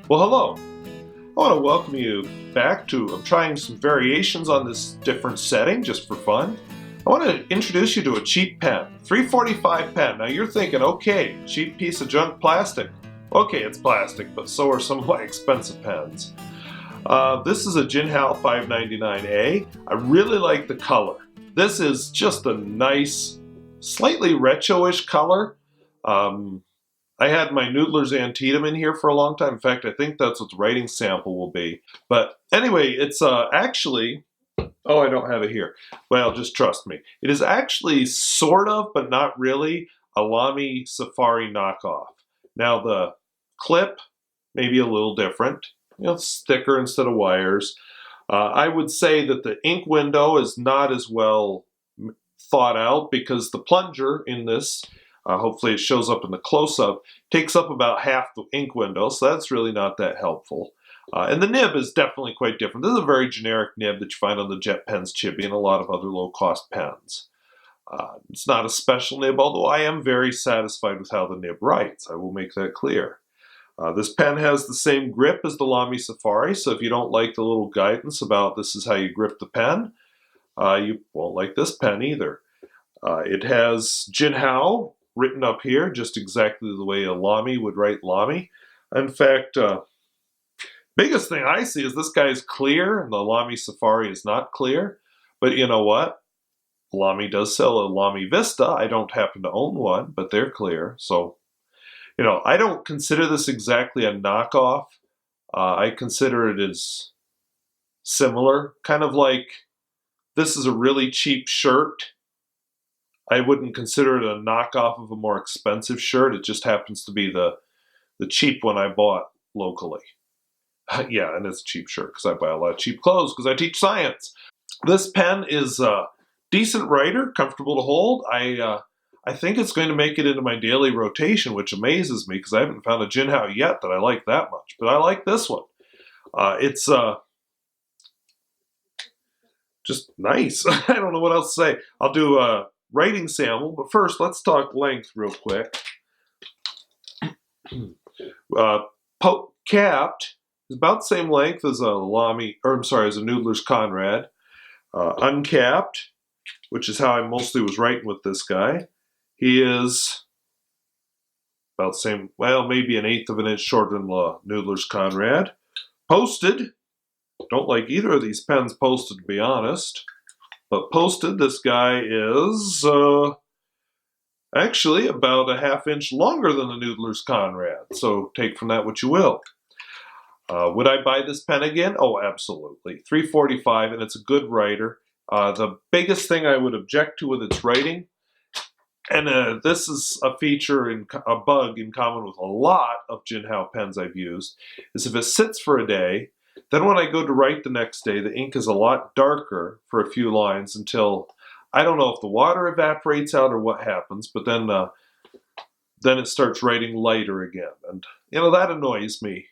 Well, hello. I want to welcome you back to. I'm trying some variations on this different setting just for fun. I want to introduce you to a cheap pen, 345 pen. Now you're thinking, okay, cheap piece of junk plastic. Okay, it's plastic, but so are some of my expensive pens. This is a Jinhao 599A. I really like the color. This is just a nice, slightly retro-ish color. Um, I had my Noodler's Antietam in here for a long time. In fact, I think that's what the writing sample will be. But anyway, it's actually, oh, I don't have it here. Well, just trust me. It is actually sort of, but not really, a Lamy Safari knockoff. Now, the clip may be a little different. It's thicker instead of wires. I would say that the ink window is not as well thought out because the plunger in this, hopefully it shows up in the close-up, takes up about half the ink window, so that's really not that helpful. And the nib is definitely quite different. This is a very generic nib that you find on the Jet Pens Chibi and a lot of other low-cost pens. It's not a special nib, although I am very satisfied with how the nib writes. I will make that clear. This pen has the same grip as the Lamy Safari, so if you don't like the little guidance about this is how you grip the pen, you won't like this pen either. It has Jinhao written up here, just exactly the way a Lamy would write Lamy. In fact, biggest thing I see is this guy's clear, and the Lamy Safari is not clear. But you know what? Lamy does sell a Lamy Vista. I don't happen to own one, but they're clear. So, I don't consider this exactly a knockoff. I consider it as similar, kind of like this is a really cheap shirt. I wouldn't consider it a knockoff of a more expensive shirt. It just happens to be the cheap one I bought locally. Yeah, and it's a cheap shirt because I buy a lot of cheap clothes because I teach science. This pen is a decent writer, comfortable to hold. I think it's going to make it into my daily rotation, which amazes me because I haven't found a Jinhao yet that I like that much. But I like this one. It's just nice. I don't know what else to say. I'll do a writing sample, but first let's talk length real quick. Uh, Capped is about the same length as a Lamy, or I'm sorry, as a Noodler's Conrad. Uncapped, which is how I mostly was writing with this guy, he is about the same, well, maybe an eighth of an inch shorter than the Noodler's Conrad. Posted, don't like either of these pens posted, to be honest. But posted, this guy is actually about a half inch longer than the Noodler's Conrad. So take from that what you will. Would I buy this pen again? Oh, absolutely. 345, and it's a good writer. The biggest thing I would object to with its writing, and this is a feature, a bug in common with a lot of Jinhao pens I've used, is if it sits for a day, then when I go to write the next day, the ink is a lot darker for a few lines until, I don't know if the water evaporates out or what happens, but then it starts writing lighter again. And, that annoys me.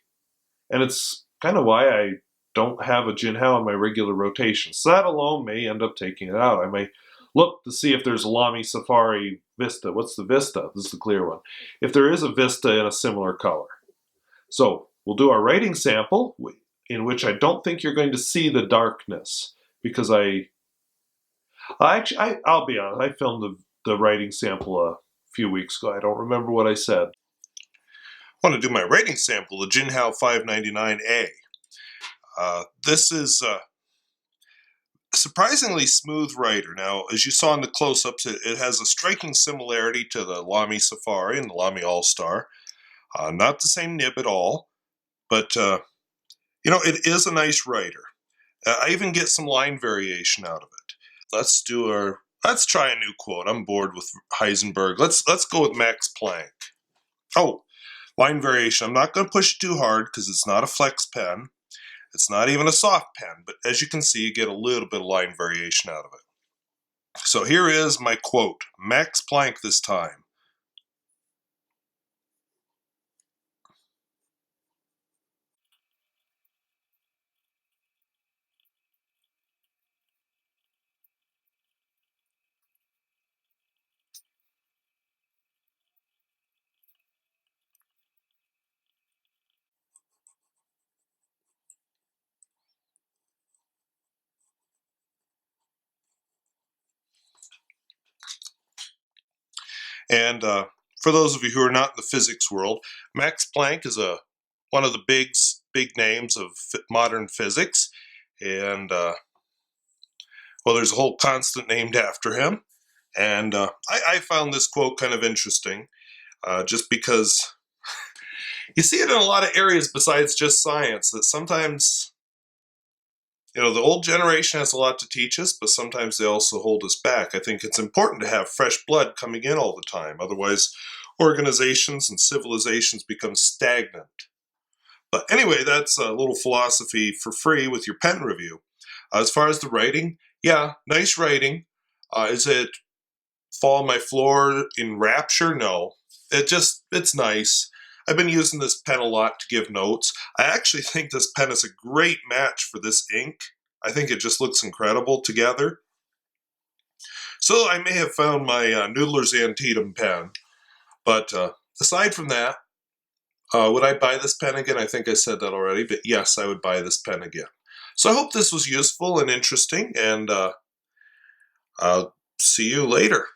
And it's kind of why I don't have a Jinhao in my regular rotation. So that alone may end up taking it out. I may look to see if there's a Lamy Safari Vista. What's the Vista? This is the clear one. If there is a Vista in a similar color. So we'll do our writing sample, in which I don't think you're going to see the darkness, because I'll be honest, I filmed the writing sample a few weeks ago. I don't remember what I said. I want to do my writing sample, the Jinhao 599A. This is a surprisingly smooth writer. Now, as you saw in the close-ups, it has a striking similarity to the Lamy Safari and the Lamy All-Star. Not the same nib at all, but, it is a nice writer. I even get some line variation out of it. Let's try a new quote. I'm bored with Heisenberg. Let's go with Max Planck. Oh, line variation. I'm not going to push it too hard because it's not a flex pen. It's not even a soft pen, but as you can see, you get a little bit of line variation out of it. So here is my quote, Max Planck this time. And for those of you who are not in the physics world, Max Planck is one of the big names of modern physics. And, well, there's a whole constant named after him. And I found this quote kind of interesting, just because you see it in a lot of areas besides just science, that sometimes, the old generation has a lot to teach us, but sometimes they also hold us back. I think it's important to have fresh blood coming in all the time. Otherwise, organizations and civilizations become stagnant. But anyway, that's a little philosophy for free with your pen review. As far as the writing, yeah, nice writing. Is it fall on my floor in rapture? No. It's nice. I've been using this pen a lot to give notes. I actually think this pen is a great match for this ink. I think it just looks incredible together. So I may have found my Noodler's Antietam pen. But aside from that, would I buy this pen again? I think I said that already, but yes, I would buy this pen again. So I hope this was useful and interesting, and I'll see you later.